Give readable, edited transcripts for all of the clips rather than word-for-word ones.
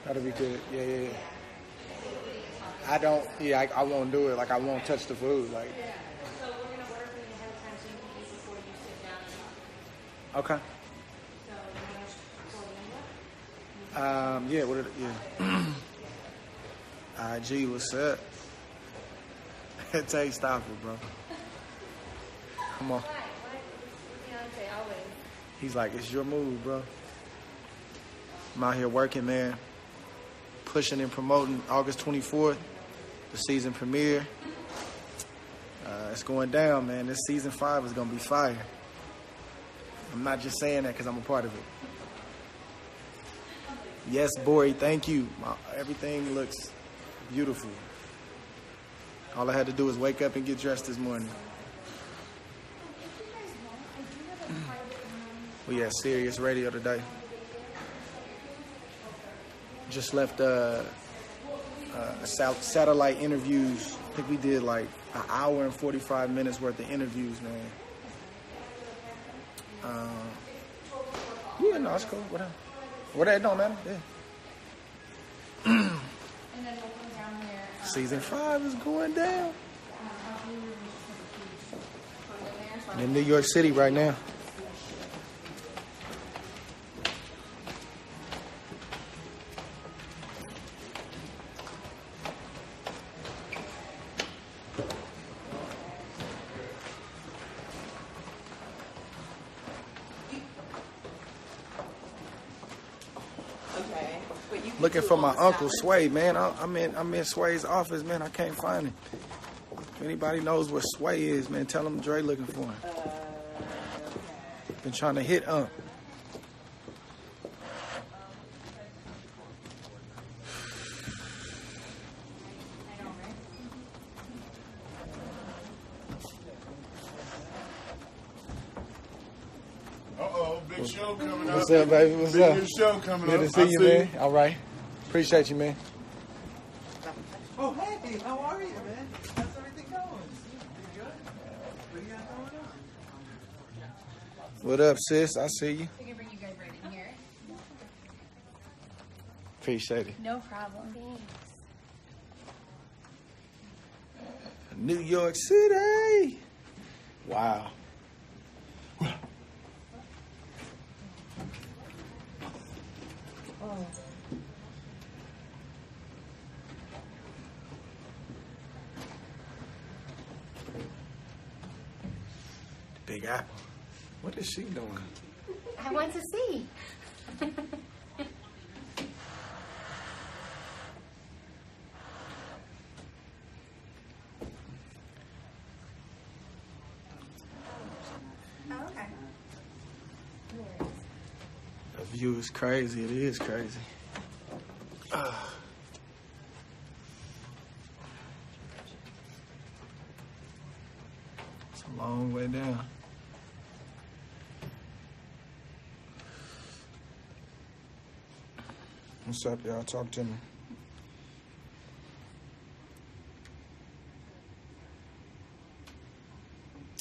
That'll be good. Yeah, yeah, yeah. I don't. Yeah, I won't do it. Like I won't touch the food. Like. So we're gonna order for you ahead of time so you can eat before you sit down and eat. Okay. So you want to Yeah. What? Yeah. IG, what's up? Tay, stop it, bro. Come on. Why? Beyonce always. He's like, it's your move, bro. I'm out here working, man. Pushing and promoting August 24th, the season premiere. It's going down, man. This season 5 is going to be fire. I'm not just saying that because I'm a part of it. Yes, Bori, thank you. Everything looks beautiful. All I had to do was wake up and get dressed this morning. We had Sirius Radio today. Just left satellite interviews. I think we did like an hour and 45 minutes worth of interviews, man. Yeah, no, it's cool. Whatever. Whatever, it don't matter. Yeah. Season 5 is going down. I'm in New York City right now. Looking for my Uncle Sway, man. I'm in Sway's office, man. I can't find him. If anybody knows where Sway is, man, tell him Dre looking for him. Been trying to hit Unc. Big show coming up. What's up, baby? What's up? Big show coming Good up. to see you, man. All right. Appreciate you, man. Oh, hey, how are you, man? How's everything going? You good? What do you got going on? What up, sis? I see you. We can bring you guys right in here. Appreciate it. No problem. Thanks. New York City. Wow. Oh. Big Apple. What is she doing? I want to see. Oh, okay. The view is crazy. It is crazy. It's a long way down. What's up, y'all? Talk to me.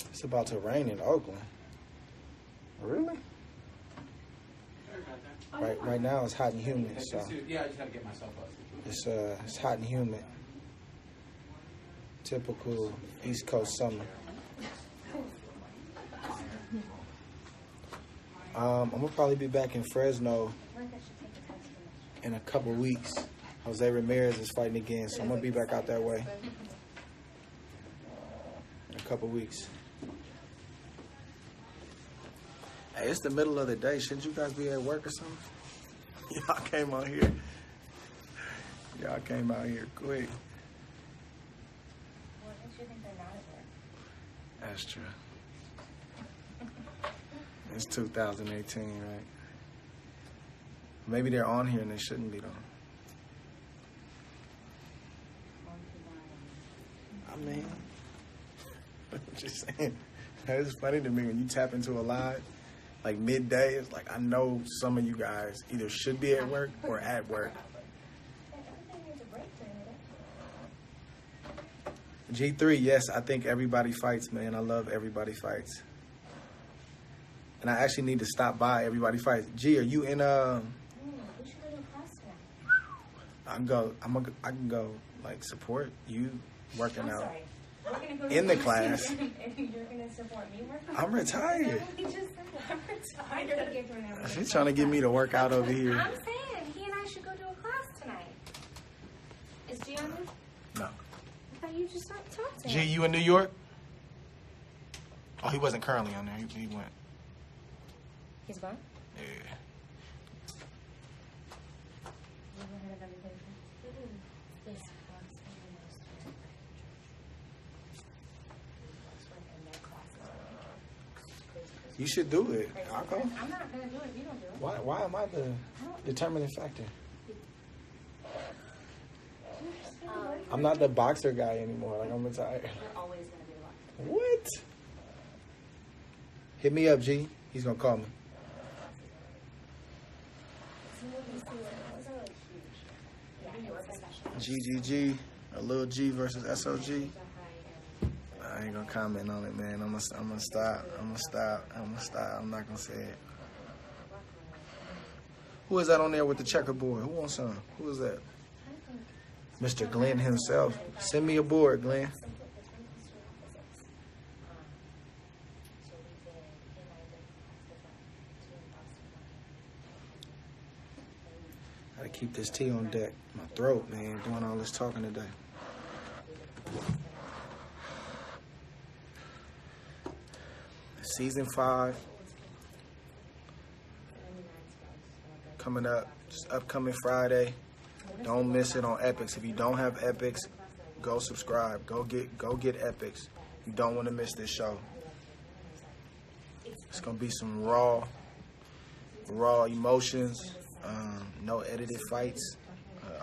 It's about to rain in Oakland. Really? Right now it's hot and humid, so Yeah, I just gotta get myself up. it's hot and humid. Typical East Coast summer. I'm gonna probably be back in Fresno in a couple weeks. Jose Ramirez is fighting again, so I'm gonna be back out that way in a couple weeks. Hey, it's the middle of the day. Shouldn't you guys be at work or something? Y'all came out here. Y'all came out here quick. What makes you think they're not at work? That's true. It's 2018, right? Maybe they're on here and they shouldn't be though. I mean, I'm just saying. It's funny to me when you tap into a live, like midday, it's like I know some of you guys either should be at work or at work. G3, yes, I think everybody fights, man. I love Everybody Fights. And I actually need to stop by Everybody Fights. G, are you in We should go to a class tonight. I can go like support you working I'm out. sorry. We're gonna go In the to class. And you're gonna support me working. I'm retired. We just said that. I'm retired. She's trying to get me to work out over here. I'm saying he and I should go to a class tonight. Is G on this? No. I thought you just talked to G, him. you in New York? Oh, he wasn't currently on there. He went. He's gone? Yeah. You ever heard of everybody? Yes. You should do it. I'll go. I'm not gonna do it if you don't do it. Why am I the determining factor? I'm not the boxer guy anymore. Like, I'm retired. You're always gonna be one. What? Hit me up, G. He's gonna call me. GGG, a little G versus SOG. I ain't gonna comment on it, man. I'm gonna stop. I'm not gonna say it. Who is that on there with the checkerboard? Who wants some? Who is that? Mr. Glenn himself. Send me a board, Glenn. Gotta keep this tea on deck. My throat, man, doing all this talking today. Season 5 coming up. Just upcoming Friday. Don't miss it on Epix. If you don't have Epix, go subscribe. Go get Epix. You don't want to miss this show. It's gonna be some raw emotions. No edited fights.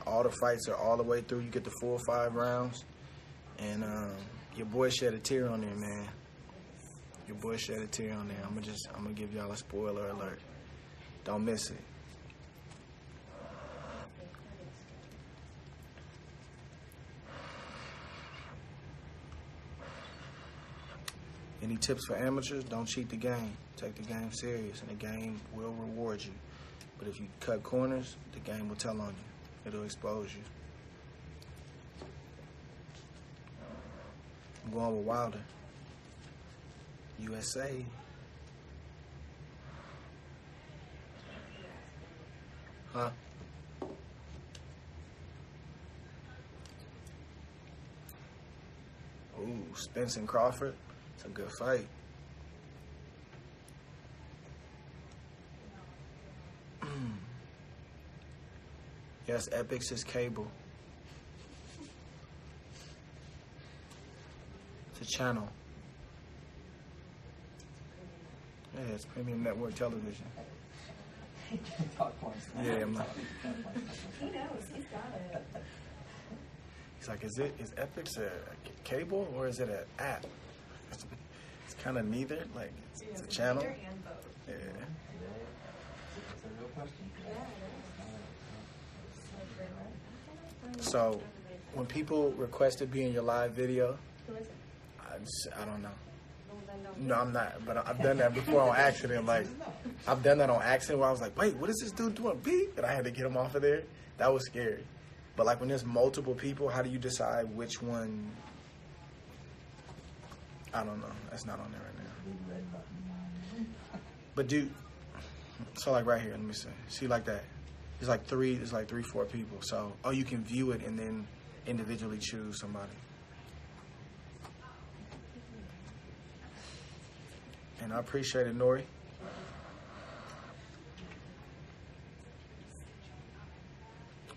All the fights are all the way through. You get the full 5 rounds. And your boy shed a tear on there, man. Your boy shed a tear on there. I'm gonna give y'all a spoiler alert. Don't miss it. Any tips for amateurs? Don't cheat the game. Take the game serious, and the game will reward you. But if you cut corners, the game will tell on you. It'll expose you. I'm going with Wilder. USA. Huh? Ooh, Spence and Crawford. It's a good fight. Yes, Epix is cable. It's a channel. Yeah, it's premium network television. Yeah, I'm not. He knows. He's got it. He's like, is Epix a cable or is it an app? It's kind of neither. Like, it's a channel. Yeah. So, when people request to be in your live video, Who is it? I don't know. No, I'm not. But I've done that before on accident. Like, I've done that on accident where I was like, wait, what is this dude doing? Beep. And I had to get him off of there. That was scary. But, like, when there's multiple people, how do you decide which one? I don't know. That's not on there right now. But, dude, so, like, right here, let me see. See, like that. It's like 3, 4 people. So, you can view it and then individually choose somebody. And I appreciate it, Nori.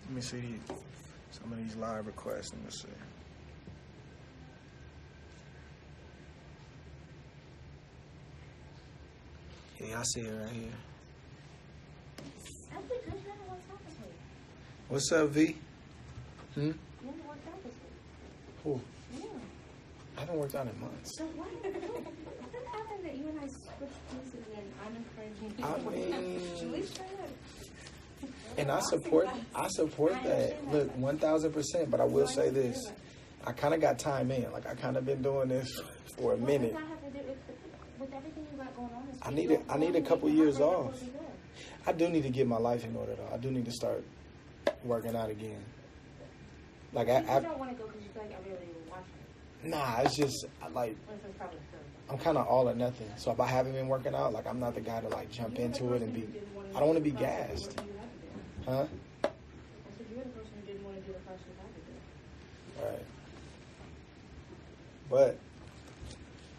Let me see some of these live requests. Let me see. Yeah, I see it right here. That's a good man who worked out this week. What's up, V? You haven't worked out this week. Who? Yeah. I haven't worked out in months. So what happened that you and I switched pieces and I'm encouraging you I to work out? mean- Should we try to- And I support that. Look, 1,000%. But I will say this: I kind of got time in. Like, I kind of been doing this for a minute. What does that have to do with everything you got going on? This I week? need a couple years You're off. supposed to be good. I do need to get my life in order, though. I do need to start working out again. Like, You just don't want to go because you feel like everybody will watch it. nah, it's just, like, Well, it's probably true. I'm kind of all or nothing. So if I haven't been working out, like, I'm not the guy to, like, jump into it and be, I don't want to be gassed. Huh? I said you were the person who didn't want to do the first you had to do. All right. But,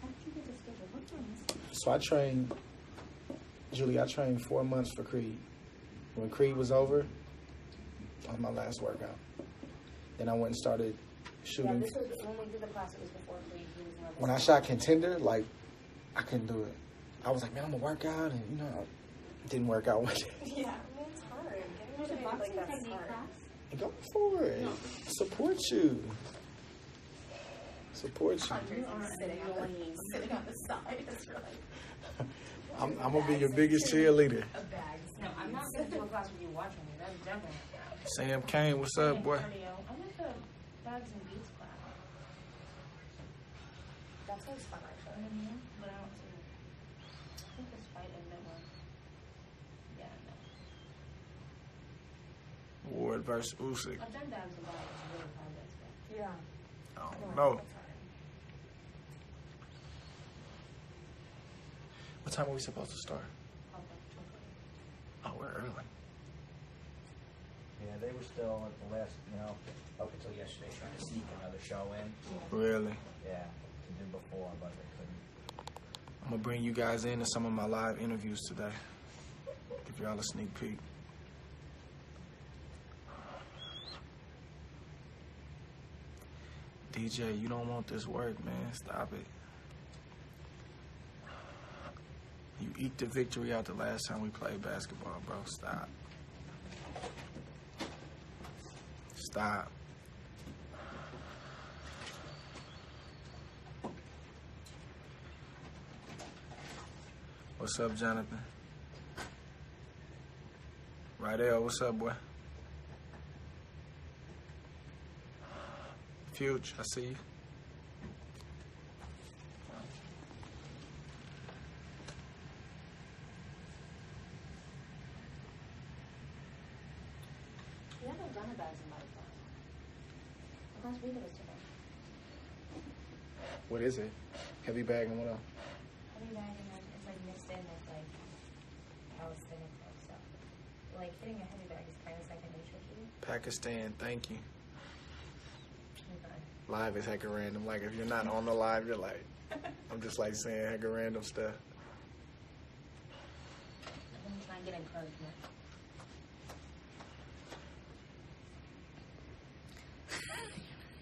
How did you get the schedule? What's on this? so I trained, Julie, I trained 4 months for Creed. When Creed was over, that was my last workout. Then I went and started Yeah, shooting. this was when we did the class. It was before Creed. He was one of the When I shot Contender, like, I couldn't do it. I was like, man, I'm gonna work out, and, you know, it didn't work out one day. Yeah, I mean, it's hard. There's a Getting boxing like that's technique hard. class. Go for it. Support you. Support you. Hunter's like sitting on the side. It's really I'm gonna be your biggest cheerleader. a bag. No, I'm not going to do a class with you watching me. That's definitely. Sam Kane, what's up, boy? Cardio. I'm at the bags and beats class. That sounds fun, actually. But I don't see. I think this fight in Midland. Yeah, no. Ward versus Usyk. I've done bags and bodies. It's really hard to explain. Yeah. I don't know. What time are we supposed to start? Oh, we're early. Yeah, they were still at the last, up until yesterday, trying to sneak another show in. Really? Yeah, to do before, but they couldn't. I'm gonna bring you guys into some of my live interviews today. Give y'all a sneak peek. DJ, you don't want this work, man. Stop it. You eked the victory out the last time we played basketball, bro. Stop. Stop. What's up, Jonathan? Right there. What's up, boy? Fuge, I see you. We haven't done a bags and bodies class. The last week it was today. What is it? Heavy bag and what else? Heavy bag and then it's like mixed in with like calisthenic stuff. Like hitting a heavy bag is kind of second nature to you. Pakistan, thank you. Okay. Live is hecka random. Like, if you're not on the live, you're like, I'm just like saying hecka random stuff. I'm going to try and get encouragement.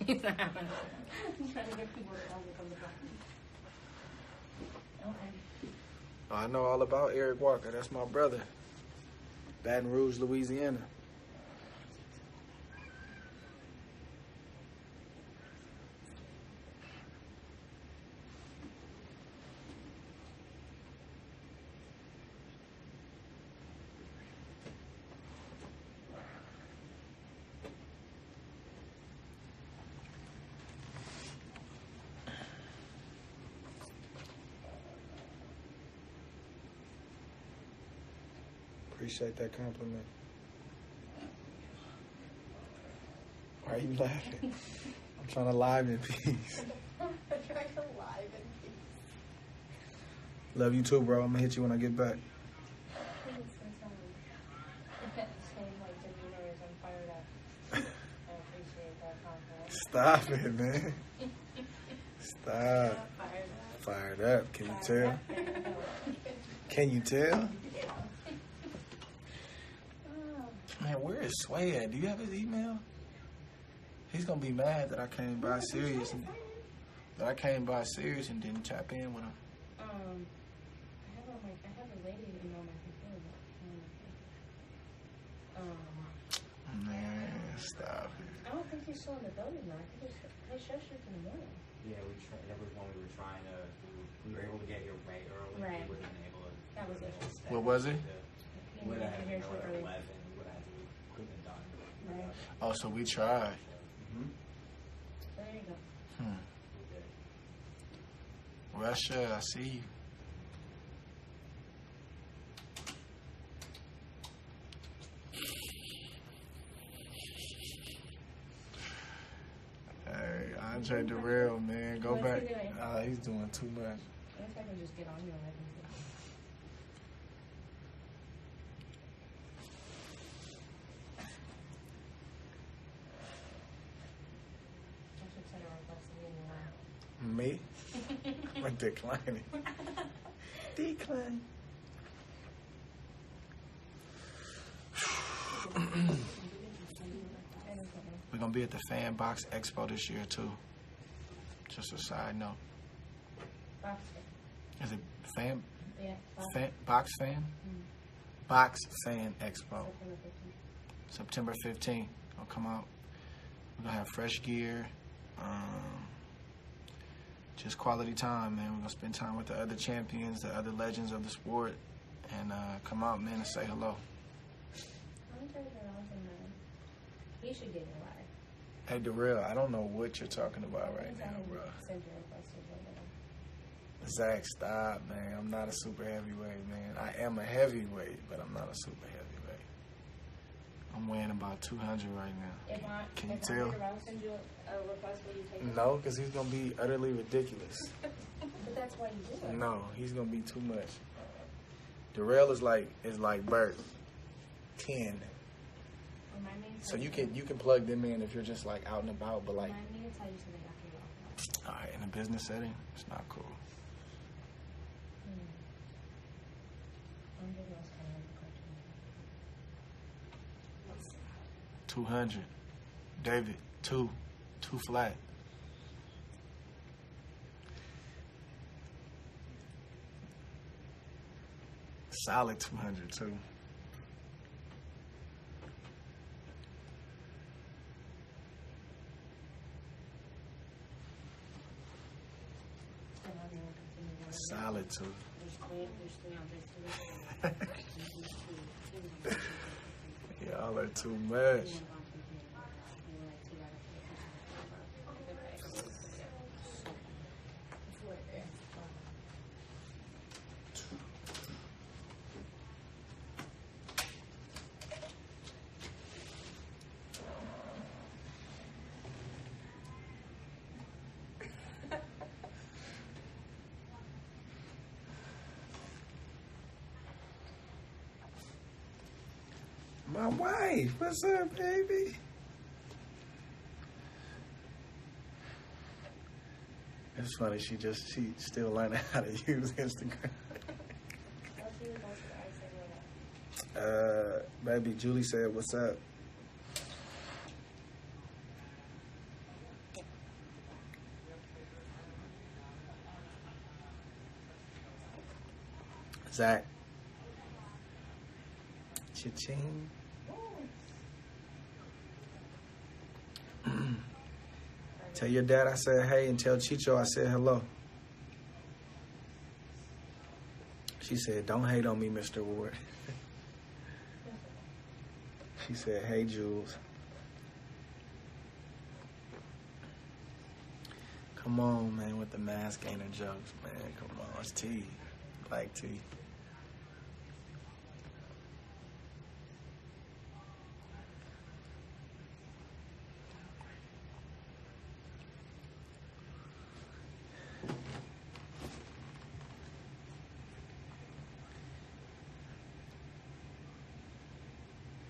I'm trying to get people to come to the class. Okay. I know all about Eric Walker. That's my brother. Baton Rouge, Louisiana. Appreciate that compliment. Why are you laughing? I'm trying to live in peace. I'm trying to live in peace. Love you too, bro. I'm gonna hit you when I get back. I think it's the same like demeanor as I'm fired up. I appreciate that compliment. Stop it, man. Stop. Fired up. Can you tell? Can you tell? Man, where is Sway at? Do you have his email? He's gonna be mad that I came by serious and didn't tap in with him. I have a lady email my computer. Man, stop it. I don't think he's still in the building now. I think his show shoots in the morning. Yeah, that was when we were trying to, we were able to get here way early. Right. We wasn't able to. That was it. What was it? He We would didn't have get had here to till know at early. 11, we would have had to, couldn't have done. Right. Oh, so we tried. There you go. Russia, I see you. Andre Darrell, man. Go What's he back. doing? He's doing too much. I guess I can just get on you and let him see. I should send a request to you Me? now. I'm declining. Decline. We're gonna be at the Fan Box Expo this year too. Just a side note. Box Is it Fan? Yeah. Box Fan? Box Fan Expo. September 15th. I'll come out. We're gonna have fresh gear. Just quality time, man. We're gonna spend time with the other champions, the other legends of the sport, and come out, man, and say hello. Andre Darrell's man. He should get in a ladder. Hey, Darrell, I don't know what you're talking about right now, bro. Send your request to him. Zach, stop, man. I'm not a super heavyweight, man. I am a heavyweight, but I'm not a super heavyweight. I'm weighing about 200 right now. Can you tell? If Andre Darrell sends you a request, will you take it? No, because he's going to be utterly ridiculous. But that's why you do it. No, he's going to be too much. Darrell is like Bert, 10. Remind me to So tell you can plug them in if you're just like out and about, but like, Remind me to tell you something after you off. all right, in a business setting, it's not cool. Andre Darrell's kind of like a cartoon. 200. David, two flat. Solid 200 too. So now they will continue to Solid too. There's three Y'all are too much. My wife, what's up, baby? It's funny, she still learning how to use Instagram. Baby, Julie said, what's up? Zach. Cha-ching. Tell your dad I said hey, and tell Chicho I said hello. She said, don't hate on me, Mr. Ward. She said, hey, Jules. Come on, man, with the mask gainer jokes, man. Come on, it's T. Like T.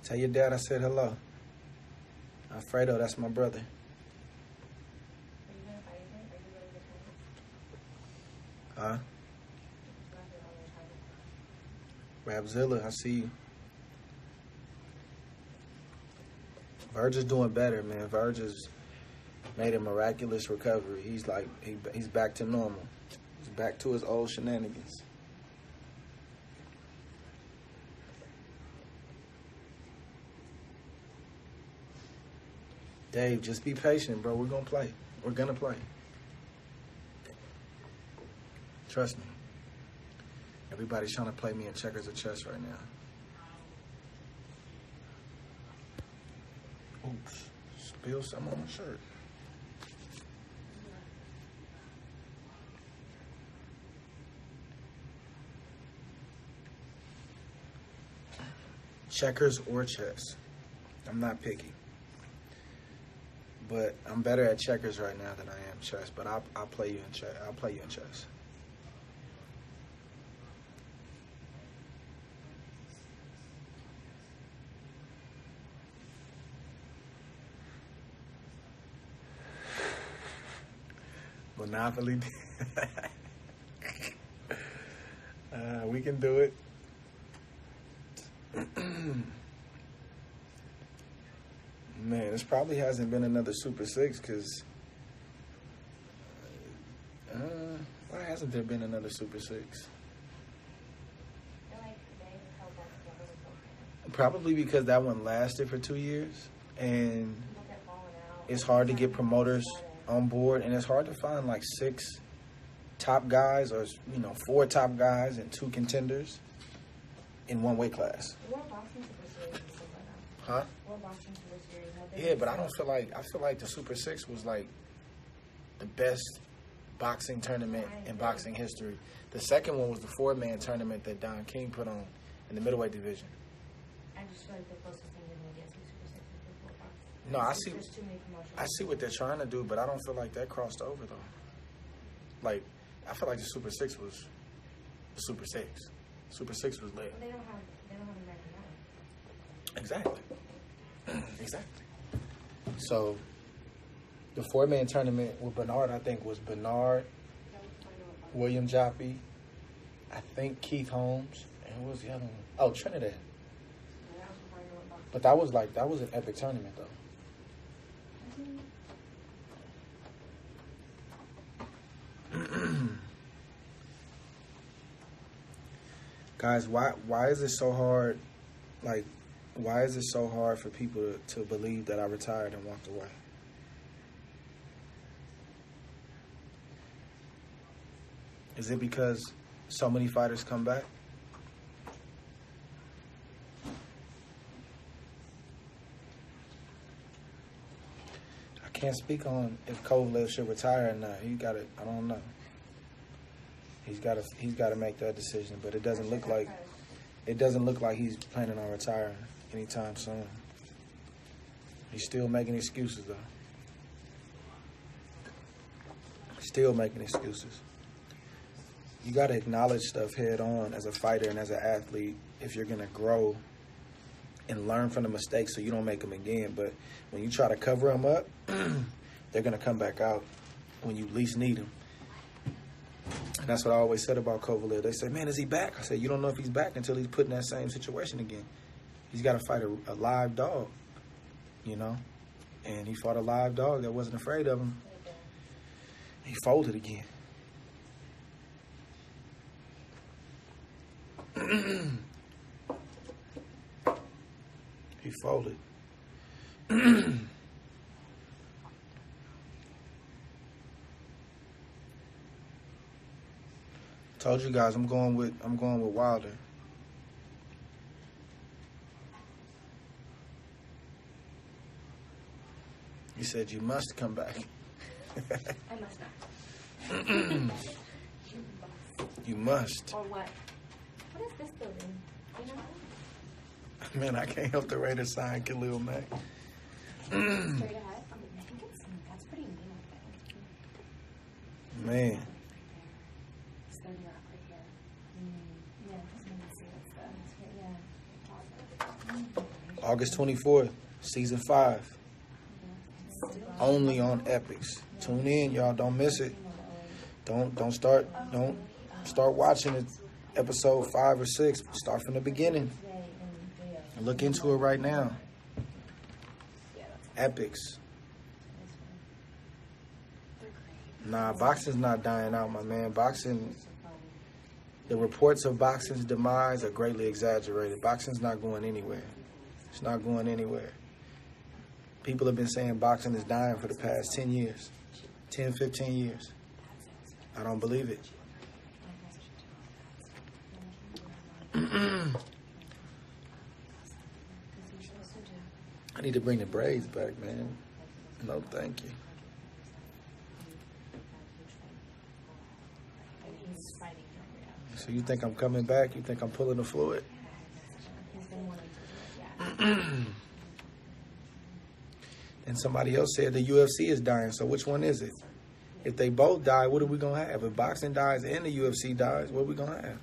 Tell your dad I said hello. Alfredo, that's my brother. Huh? Rapzilla, I see you. Verge is doing better, man. Verge has made a miraculous recovery. He's like, he's back to normal. He's back to his old shenanigans. Dave, just be patient, bro. We're gonna play. We're gonna play. Trust me. Everybody's trying to play me in checkers or chess right now. Oops. Spill some on my shirt. Checkers or chess. I'm not picky. But I'm better at checkers right now than I am chess. But I'll play you in chess. I'll play you in chess. Monopoly. We can do it. Man, this probably hasn't been another Super 6 because why hasn't there been another Super 6? I feel like they held that together with both. Probably because that one lasted for 2 years and People kept falling out. it's hard to get promoters on board and it's hard to find like 6 top guys or 4 top guys and 2 contenders in one weight class. World Boxing Super Series and stuff like that. Huh? World Boxing Super Series. Yeah, but I feel like the Super 6 was like the best boxing tournament in boxing history. The second one was the 4-man tournament that Don King put on in the middleweight division. I just feel like the closest thing you're going to get to Super 6 is the World Boxing. No, I There's see. too many promotions. I see what they're trying to do, but I don't feel like that crossed over though. Like, I feel like the Super 6 was the Super 6. Super 6 was lit. But they don't have American Idol. Exactly. Exactly. So, the 4-man tournament with Bernard, I think, was Bernard, William Joppy, I think Keith Holmes, and who was the other one? Oh, Trinidad. But that was an epic tournament, though. Guys, why is it so hard? Like, why is it so hard for people to believe that I retired and walked away? Is it because so many fighters come back? I can't speak on if Kovalev should retire or not. I don't know. He's got to make that decision, but it doesn't look like he's planning on retiring anytime soon. He's still making excuses though. Still making excuses. You got to acknowledge stuff head on as a fighter and as an athlete if you're going to grow and learn from the mistakes so you don't make them again. But when you try to cover them up, they're going to come back out when you least need them. And that's what I always said about Kovalev. They say, man, is he back? I said, you don't know if he's back until he's put in that same situation again. He's got to fight a live dog, And he fought a live dog that wasn't afraid of him. He folded again. He folded. Told you guys I'm going with Wilder. He said you must come back. I must not. You must. Or what? What is this building? You know? Man, I can't help the Raiders sign Khalil Mack. Straight ahead. I think that's pretty mean, I think. Man. It's 30 Rock right here. Yeah, just want to see what's the, yeah. August 24th, season 5. Only on Epix. Tune in, y'all. Don't miss it. Don't start watching it. Episode 5 or 6. Start from the beginning. Look into it right now. Epix. Nah, boxing's not dying out, my man. The reports of boxing's demise are greatly exaggerated. Boxing's not going anywhere. It's not going anywhere. People have been saying boxing is dying for the past 10 years. 10, 15 years. I don't believe it. I need to bring the braids back, man. No, thank you. So you think I'm coming back? You think I'm pulling the fluid? And somebody else said the UFC is dying. So which one is it? If they both die, what are we going to have? If boxing dies and the UFC dies, what are we going to have?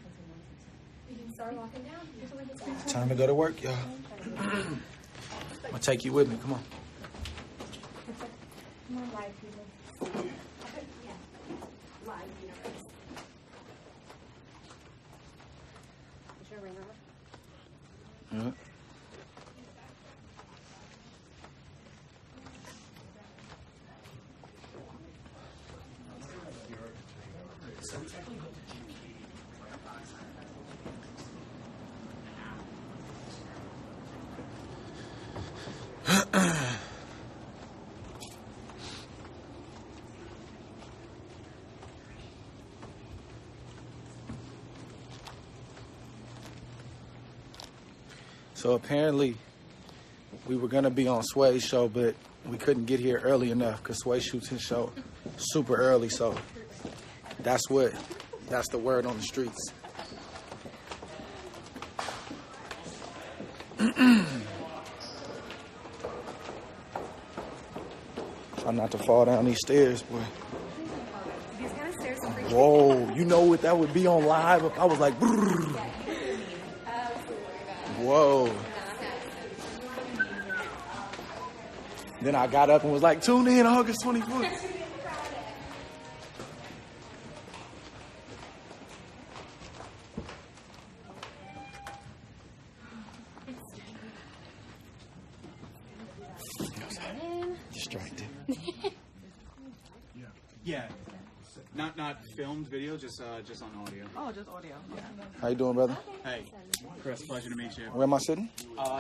You can start walking down. Time to go to work, y'all. I'm going to take you with me. Come on. Come on, live people. Live universe. Is your ring on? Yeah. So apparently we were going to be on Sway's show, but we couldn't get here early enough because Sway shoots his show super early. So that's the word on the streets. Try not to fall down these stairs, boy. These kind of stairs are pretty. Whoa, you know what that would be on live? I was like, brrr. Whoa. Then I got up and was like, tune in August 24th. Distracted. Yeah. Not filmed video, just on audio. Oh, just audio. Yeah. How you doing, brother? Hey, Chris, pleasure to meet you. Where am I sitting?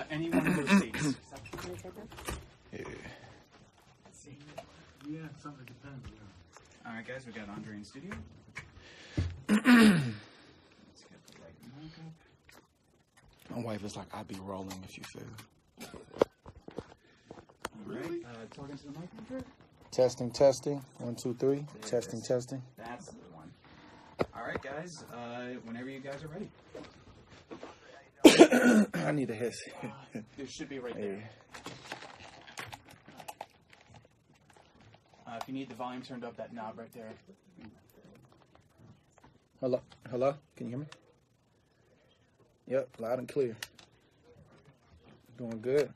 Any one of those seats. Yeah. Yeah, something depends. Yeah. All right, guys, we got Andre in studio. Let's get the right mic up. My wife is like, I'd be rolling if you feel. All right, talking to the mic, Andre. Testing. 1, 2, 3. Testing. That's the one. All right, guys, whenever you guys are ready. I need a hiss. It should be right there. If you need the volume turned up, that knob right there. Hello? Can you hear me? Yep, loud and clear. Doing good.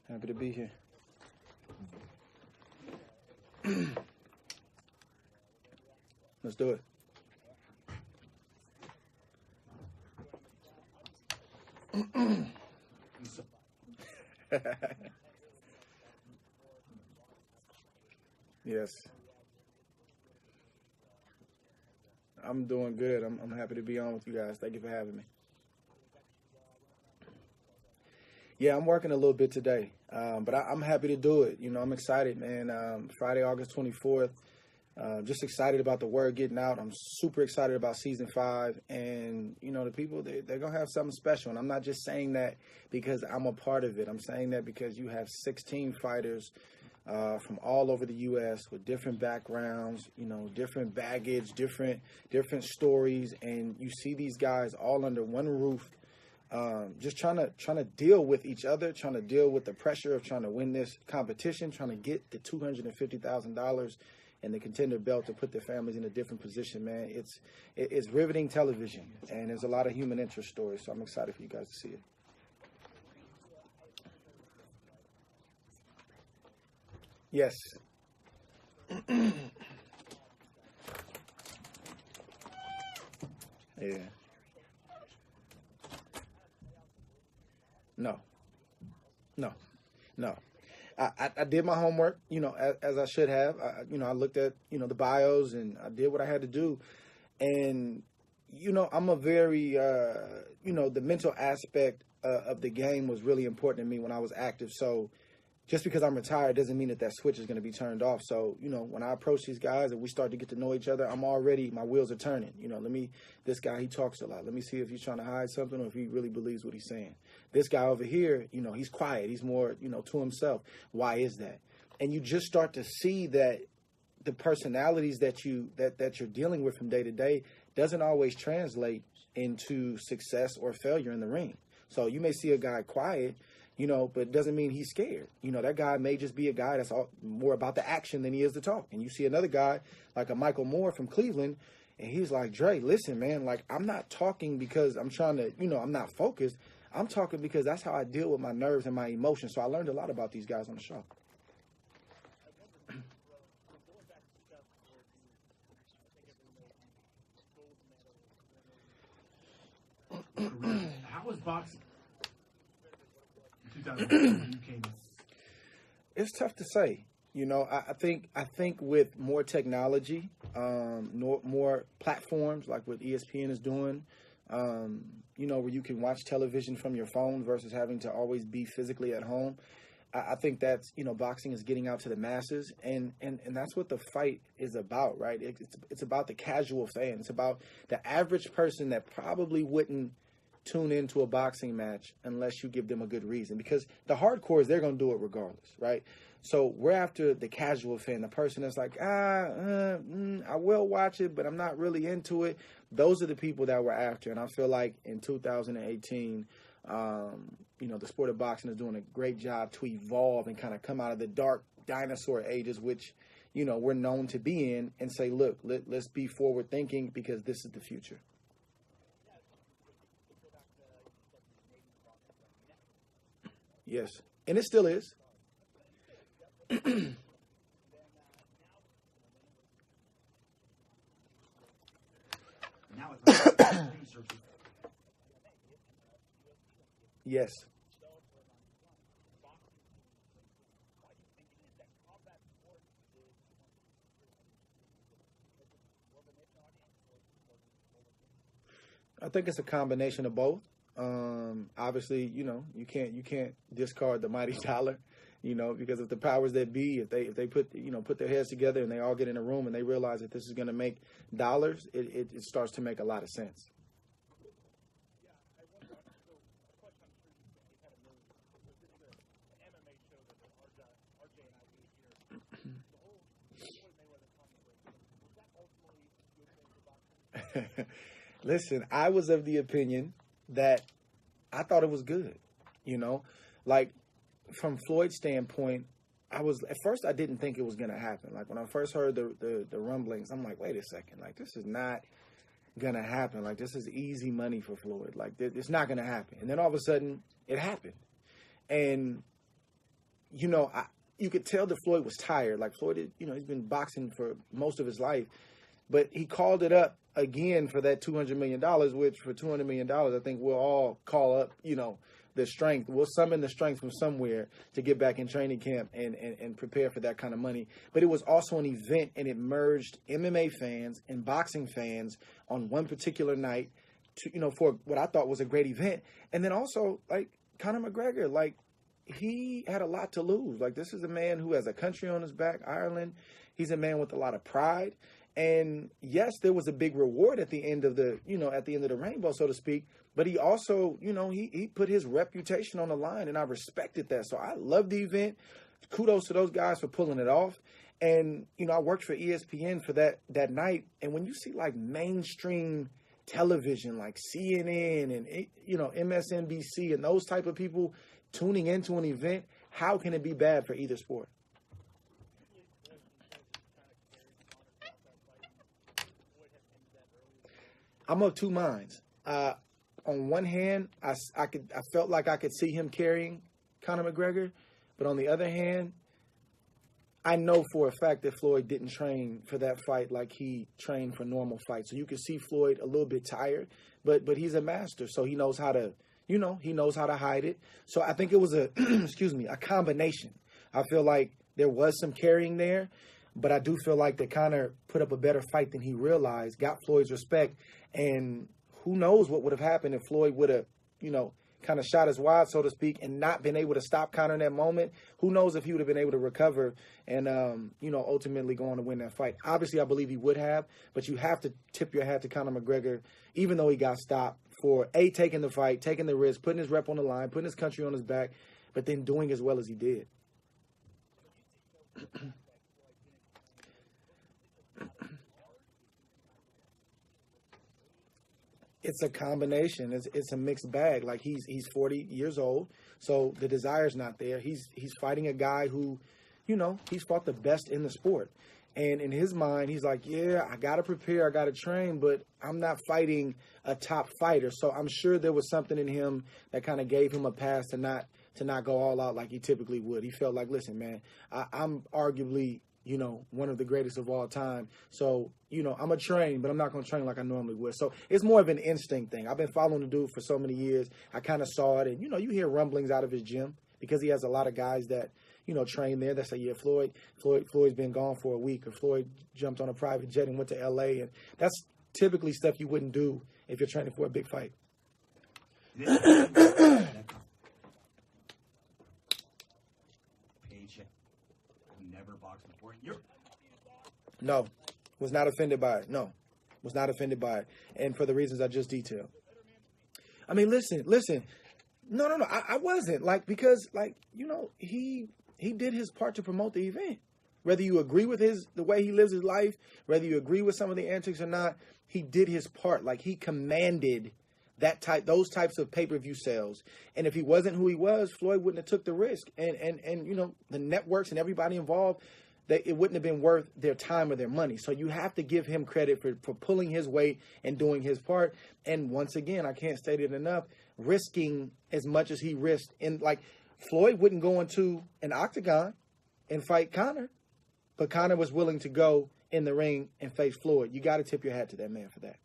Happy to be here. Let's do it. Yes. I'm doing good. I'm happy to be on with you guys. Thank you for having me. Yeah, I'm working a little bit today, but I'm happy to do it. You know, I'm excited, man. Friday, August 24th. Just excited about the word getting out. I'm super excited about season 5. And, you know, the people, they're going to have something special. And I'm not just saying that because I'm a part of it. I'm saying that because you have 16 fighters from all over the U.S. with different backgrounds, you know, different baggage, different stories. And you see these guys all under one roof, just trying to deal with each other, trying to deal with the pressure of trying to win this competition, trying to get the $250,000 and the contender belt to put their families in a different position, man. It's riveting television, and there's a lot of human interest stories, so I'm excited for you guys to see it. Yes. Yeah. No. I did my homework, you know, as I should have. I looked at, you know, the bios, and I did what I had to do. And, you know, I'm a very, the mental aspect of the game was really important to me when I was active. So just because I'm retired doesn't mean that switch is going to be turned off. So, you know, when I approach these guys and we start to get to know each other, my wheels are turning. You know, this guy, he talks a lot. Let me see if he's trying to hide something or if he really believes what he's saying. This guy over here, you know, he's quiet. He's more, you know, to himself. Why is that? And you just start to see that the personalities that you're dealing with from day to day doesn't always translate into success or failure in the ring. So you may see a guy quiet, you know, but it doesn't mean he's scared. You know, that guy may just be a guy that's more about the action than he is the talk. And you see another guy like a Michael Moore from Cleveland, and he's like, Dre, listen, man, like, I'm not talking because I'm trying to, you know, I'm not focused. I'm talking because that's how I deal with my nerves and my emotions. So I learned a lot about these guys on the show. How was boxing in 2000 when you came in? It's tough to say. You know, I think with more technology, more platforms like what ESPN is doing, you know, where you can watch television from your phone versus having to always be physically at home. I think that's, you know, boxing is getting out to the masses, and that's what the fight is about, right? It's about the casual fan. It's about the average person that probably wouldn't tune into a boxing match unless you give them a good reason, because the hardcores, they're going to do it regardless, right? So we're after the casual fan, the person that's like, I will watch it, but I'm not really into it. Those are the people that we're after. And I feel like in 2018, you know, the sport of boxing is doing a great job to evolve and kind of come out of the dark dinosaur ages, which, you know, we're known to be in, and say, look, let's be forward thinking, because this is the future. Yes. And it still is. Now it's like research. Yes. I think it's a combination of both. Obviously, you know, you can't discard the mighty dollar, you know, because if the powers that be, if they put their heads together and they all get in a room and they realize that this is going to make dollars, it starts to make a lot of sense. Listen, I was of the opinion that I thought it was good, you know, like from Floyd's standpoint. At first I didn't think it was going to happen. Like when I first heard the rumblings, I'm like, wait a second, like this is not going to happen. Like this is easy money for Floyd. Like it's not going to happen. And then all of a sudden it happened. And, you know, you could tell that Floyd was tired. Like Floyd, you know, he's been boxing for most of his life, but he called it up again for that $200 million, which for $200 million, I think we'll all call up, you know, the strength. We'll summon the strength from somewhere to get back in training camp and prepare for that kind of money. But it was also an event, and it merged MMA fans and boxing fans on one particular night to, you know, for what I thought was a great event. And then also, like, Conor McGregor, like, he had a lot to lose. Like, this is a man who has a country on his back, Ireland. He's a man with a lot of pride. And yes, there was a big reward at the end of the, you know, at the end of the rainbow, so to speak. But he also, you know, he put his reputation on the line, and I respected that. So I love the event. Kudos to those guys for pulling it off. And, you know, I worked for ESPN for that night. And when you see like mainstream television, like CNN and, you know, MSNBC and those type of people tuning into an event, how can it be bad for either sport? I'm of two minds. On one hand, I felt like I could see him carrying Conor McGregor, but on the other hand, I know for a fact that Floyd didn't train for that fight like he trained for normal fights. So you can see Floyd a little bit tired, but he's a master, so he knows how to, you know, he knows how to hide it. So I think it was a a combination. I feel like there was some carrying there, but I do feel like that Conor put up a better fight than he realized, got Floyd's respect, and who knows what would have happened if Floyd would have, you know, kind of shot his wad, so to speak, and not been able to stop Conor in that moment. Who knows if he would have been able to recover and, you know, ultimately go on to win that fight. Obviously, I believe he would have, but you have to tip your hat to Conor McGregor, even though he got stopped, for, A, taking the fight, taking the risk, putting his rep on the line, putting his country on his back, but then doing as well as he did. It's a combination. It's a mixed bag. Like he's 40 years old, so the desire's not there. He's fighting a guy who, you know, he's fought the best in the sport. And in his mind, he's like, yeah, I got to prepare, I got to train, but I'm not fighting a top fighter. So I'm sure there was something in him that kind of gave him a pass to not go all out like he typically would. He felt like, listen, man, I'm arguably, you know, one of the greatest of all time. So, you know, I'm going to train, but I'm not going to train like I normally would. So it's more of an instinct thing. I've been following the dude for so many years. I kind of saw it. And, you know, you hear rumblings out of his gym because he has a lot of guys that, you know, train there. That's like, yeah, Floyd's been gone for a week, or Floyd jumped on a private jet and went to L.A. And that's typically stuff you wouldn't do if you're training for a big fight. Paycheck. Never boxed before. No, was not offended by it. No, was not offended by it. And for the reasons I just detailed. I mean, listen. No, I wasn't. Like, because, like, you know, he did his part to promote the event. Whether you agree with the way he lives his life, whether you agree with some of the antics or not, he did his part. Like, he commanded those types of pay-per-view sales. And if he wasn't who he was, Floyd wouldn't have took the risk. And you know, the networks and everybody involved, it wouldn't have been worth their time or their money. So you have to give him credit for pulling his weight and doing his part. And once again, I can't state it enough, risking as much as he risked. And like, Floyd wouldn't go into an octagon and fight Conor, but Conor was willing to go in the ring and face Floyd. You got to tip your hat to that man for that.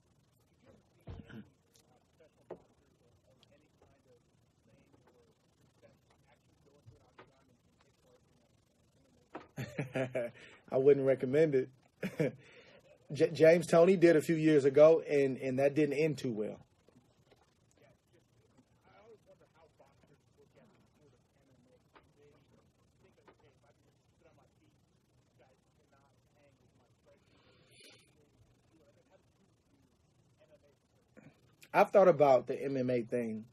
I wouldn't recommend it. James Toney did a few years ago, and that didn't end too well. I've thought about the MMA thing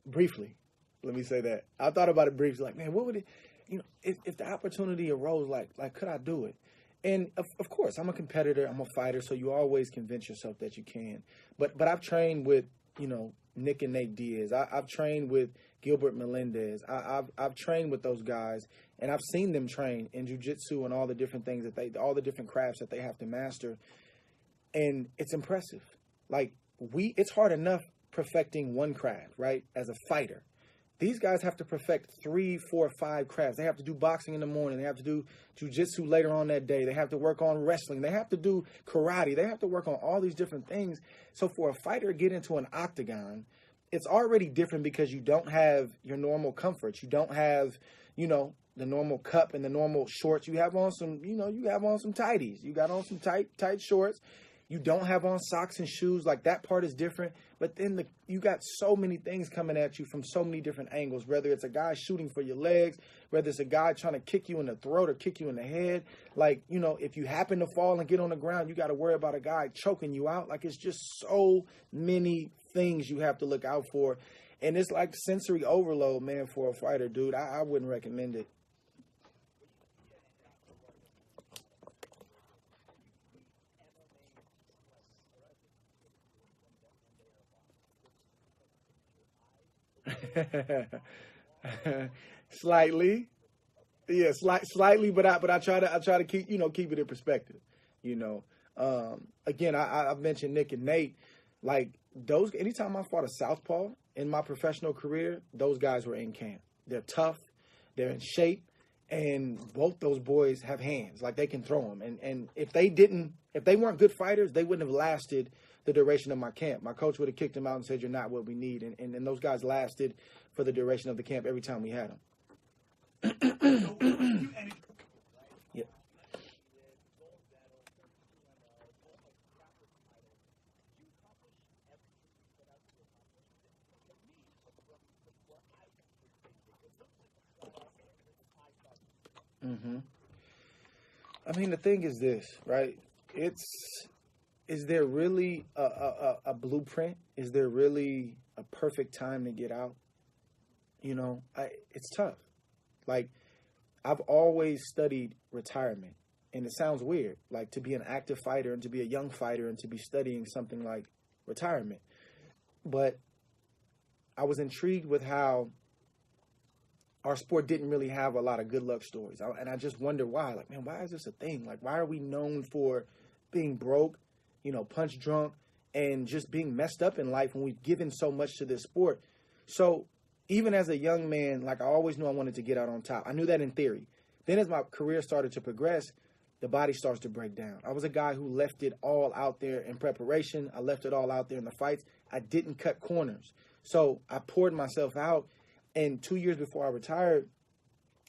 briefly. Let me say that. I thought about it briefly. Like, man, what would it, you know, if the opportunity arose, like could I do it? And of course, I'm a competitor. I'm a fighter. So you always convince yourself that you can. But I've trained with, you know, Nick and Nate Diaz. I've trained with Gilbert Melendez. I've trained with those guys, and I've seen them train in jiu-jitsu and all the different things all the different crafts that they have to master. And it's impressive. Like, it's hard enough perfecting one craft, right? As a fighter. These guys have to perfect 3, 4, 5 crafts. They have to do boxing in the morning. They have to do jiu-jitsu later on that day. They have to work on wrestling. They have to do karate. They have to work on all these different things. So for a fighter to get into an octagon, it's already different because you don't have your normal comforts. You don't have, you know, the normal cup and the normal shorts. You have on some, you know, you have on some tighties. You got on some tight shorts. You don't have on socks and shoes. Like, that part is different. But then you got so many things coming at you from so many different angles, whether it's a guy shooting for your legs, whether it's a guy trying to kick you in the throat or kick you in the head. Like, you know, if you happen to fall and get on the ground, you got to worry about a guy choking you out. Like, it's just so many things you have to look out for. And it's like sensory overload, man, for a fighter, dude. I wouldn't recommend it. Slightly, yeah, slightly, but I try to keep it in perspective. You know, again, I've mentioned Nick and Nate. Like, those, anytime I fought a southpaw in my professional career, those guys were in camp. They're tough, they're in shape, and both those boys have hands. Like, they can throw them. And if they weren't good fighters, they wouldn't have lasted the duration of my camp. My coach would have kicked them out and said, "You're not what we need." And those guys lasted for the duration of the camp every time we had them. Yeah. Mm-hmm. I mean, the thing is this, right? Is there really a blueprint? Is there really a perfect time to get out? You know, it's tough. Like, I've always studied retirement, and it sounds weird, like, to be an active fighter and to be a young fighter and to be studying something like retirement. But I was intrigued with how our sport didn't really have a lot of good luck stories. And I just wonder why. Like, man, why is this a thing? Like, why are we known for being broke, punch drunk, and just being messed up in life when we've given so much to this sport? So even as a young man, like, I always knew I wanted to get out on top. I knew that in theory. Then as my career started to progress, the body starts to break down. I was a guy who left it all out there in preparation. I left it all out there in the fights. I didn't cut corners. So I poured myself out. And 2 years before I retired,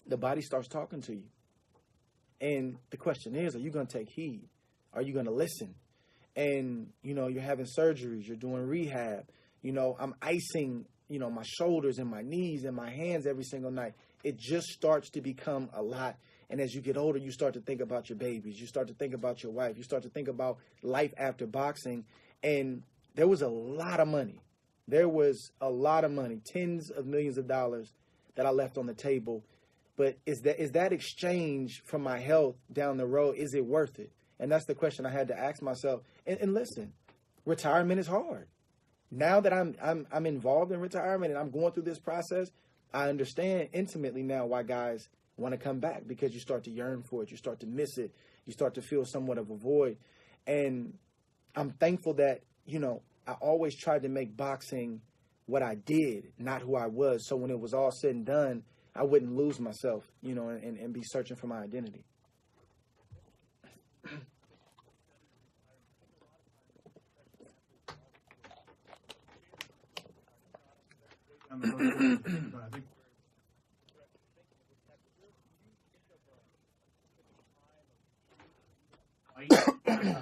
the body starts talking to you. And the question is, are you going to take heed? Are you going to listen? And, you're having surgeries. You're doing rehab. I'm icing, my shoulders and my knees and my hands every single night. It just starts to become a lot. And as you get older, you start to think about your babies. You start to think about your wife. You start to think about life after boxing. And there was a lot of money. There was a lot of money, tens of millions of dollars that I left on the table. But is that exchange for my health down the road, is it worth it? And that's the question I had to ask myself. And listen, retirement is hard. Now that I'm involved in retirement and I'm going through this process, I understand intimately now why guys want to come back, because you start to yearn for it. You start to miss it. You start to feel somewhat of a void. And I'm thankful that, I always tried to make boxing what I did, not who I was. So when it was all said and done, I wouldn't lose myself, and be searching for my identity. On the road, but I think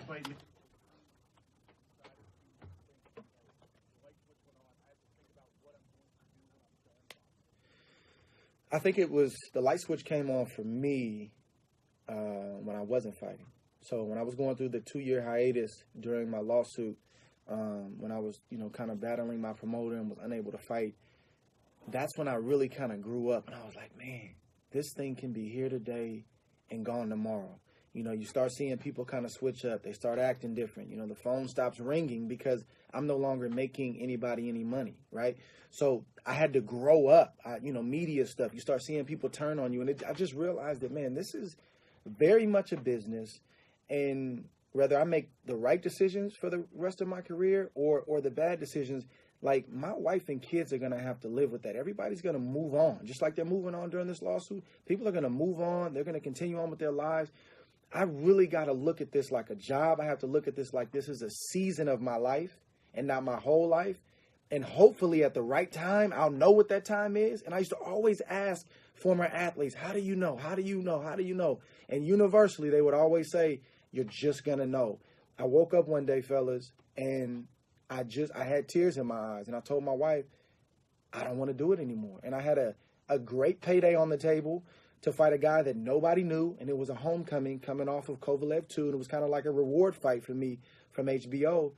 fight. I think it was the light switch came on for me when I wasn't fighting. So when I was going through the 2-year hiatus during my lawsuit, when I was, kind of battling my promoter and was unable to fight, that's when I really kind of grew up. And I was like, man, this thing can be here today and gone tomorrow. You start seeing people kind of switch up. They start acting different. The phone stops ringing because I'm no longer making anybody any money, right? So I had to grow up, media stuff. You start seeing people turn on you. And I just realized that, man, this is very much a business. And whether I make the right decisions for the rest of my career or the bad decisions, like, my wife and kids are going to have to live with that. Everybody's going to move on. Just like they're moving on during this lawsuit, people are going to move on. They're going to continue on with their lives. I really got to look at this like a job. I have to look at this like this is a season of my life and not my whole life. And hopefully at the right time, I'll know what that time is. And I used to always ask former athletes, how do you know? How do you know? How do you know? And universally, they would always say, you're just going to know. I woke up one day, fellas, and I had tears in my eyes. And I told my wife, I don't want to do it anymore. And I had a great payday on the table to fight a guy that nobody knew, and it was a homecoming coming off of Kovalev 2, and it was kind of like a reward fight for me from HBO,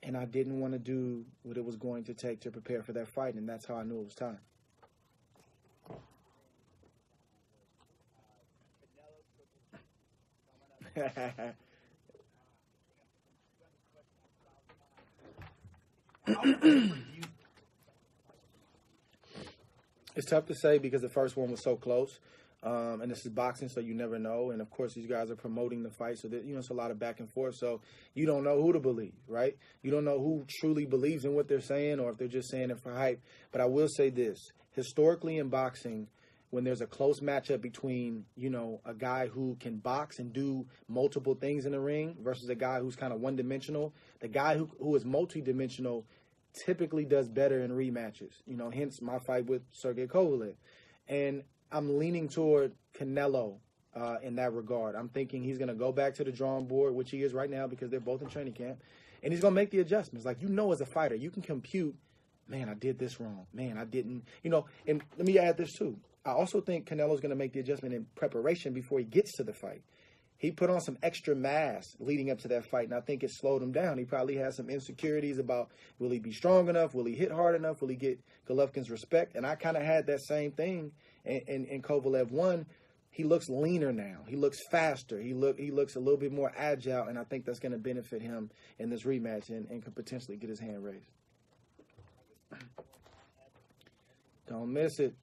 and I didn't want to do what it was going to take to prepare for that fight, and that's how I knew it was time. It's tough to say because the first one was so close. And this is boxing, so you never know. And, of course, these guys are promoting the fight, so that, it's a lot of back and forth. So you don't know who to believe, right? You don't know who truly believes in what they're saying or if they're just saying it for hype. But I will say this. Historically in boxing, when there's a close matchup between, a guy who can box and do multiple things in the ring versus a guy who's kind of one-dimensional, the guy who is multi-dimensional typically does better in rematches. Hence my fight with Sergey Kovalev. And I'm leaning toward Canelo in that regard. I'm thinking he's going to go back to the drawing board, which he is right now because they're both in training camp, and he's going to make the adjustments. Like, as a fighter, you can compute, man, I did this wrong. Man, I didn't, and let me add this too. I also think Canelo's going to make the adjustment in preparation before he gets to the fight. He put on some extra mass leading up to that fight, and I think it slowed him down. He probably has some insecurities about, will he be strong enough? Will he hit hard enough? Will he get Golovkin's respect? And I kind of had that same thing in Kovalev 1. he looks leaner now. He looks faster. He looks a little bit more agile, and I think that's going to benefit him in this rematch and could potentially get his hand raised. Don't miss it.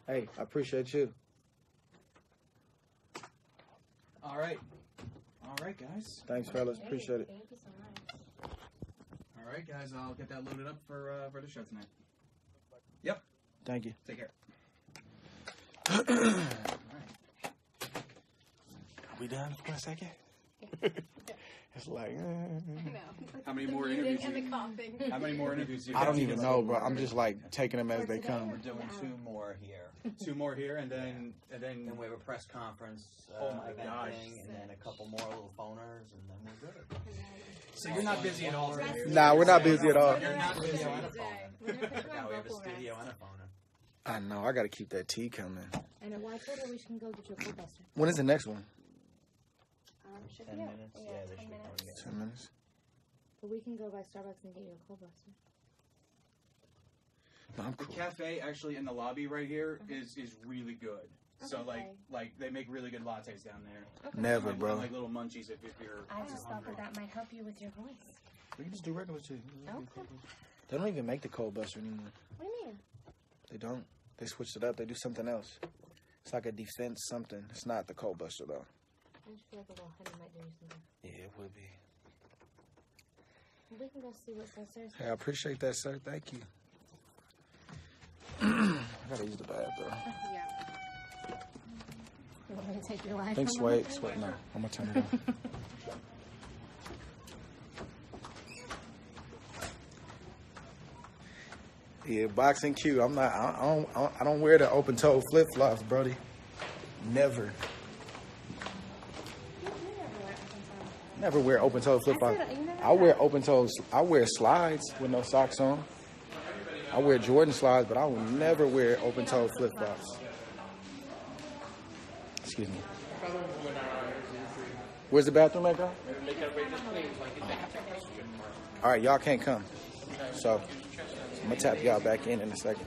Hey, I appreciate you. All right, guys. Thanks, fellas. Appreciate it. Thank you so much. All right, guys. I'll get that loaded up for the show tonight. Yep. Thank you. Take care. Are we done for a second? It's like, How many more interviews? How many more interviews? Do you I don't have? even know, bro. I'm just like taking them as they come. We're doing 2 more here. 2 more here, and then Then we have a press conference Oh my event gosh. thing, and then a couple more little phoners, and then we're good. so you're not busy at all right here. Nah, we're not busy at all. You're not busy Studio on a today. phoner. We're gonna put you Now on we have a vocal studio rest. and a phoner. I know. I got to keep that tea coming. I know. Well, I told her we can go get you a cold buster. When is the next one? Should 10 be out. minutes? Yeah, Yeah, they 10 should be minutes. coming. 10 minutes. But we can go by Starbucks and get you a cold buster. No, I'm The cool. cafe actually in the lobby right here is really good. So Okay. like they make really good lattes down there. Never, Like, bro. like little munchies if you're. I just thought that might help you with your voice. We can just do regular tea. Okay. They don't even make the cold buster anymore. What do you mean? They don't. They switched it up. They do something else. It's like a defense something. It's not the cold buster, though. I just feel like a little honey might do you something. Yeah, it would be. We can go see what's upstairs. Hey, I appreciate that, sir. Thank you. I gotta use the bathroom. Yeah. You want me to take your life? Thanks, Wade. Sweat. No, I'm gonna turn it off. Yeah, boxing Q. I'm not. I don't wear the open toe flip flops, Brody. Never. Never wear open toe flip flops. I wear open toes. I wear slides with no socks on. I wear Jordan slides, but I will never wear open toe flip flops. Excuse me. Where's the bathroom at, girl? All right, y'all can't come. So I'm gonna tap y'all back in a second.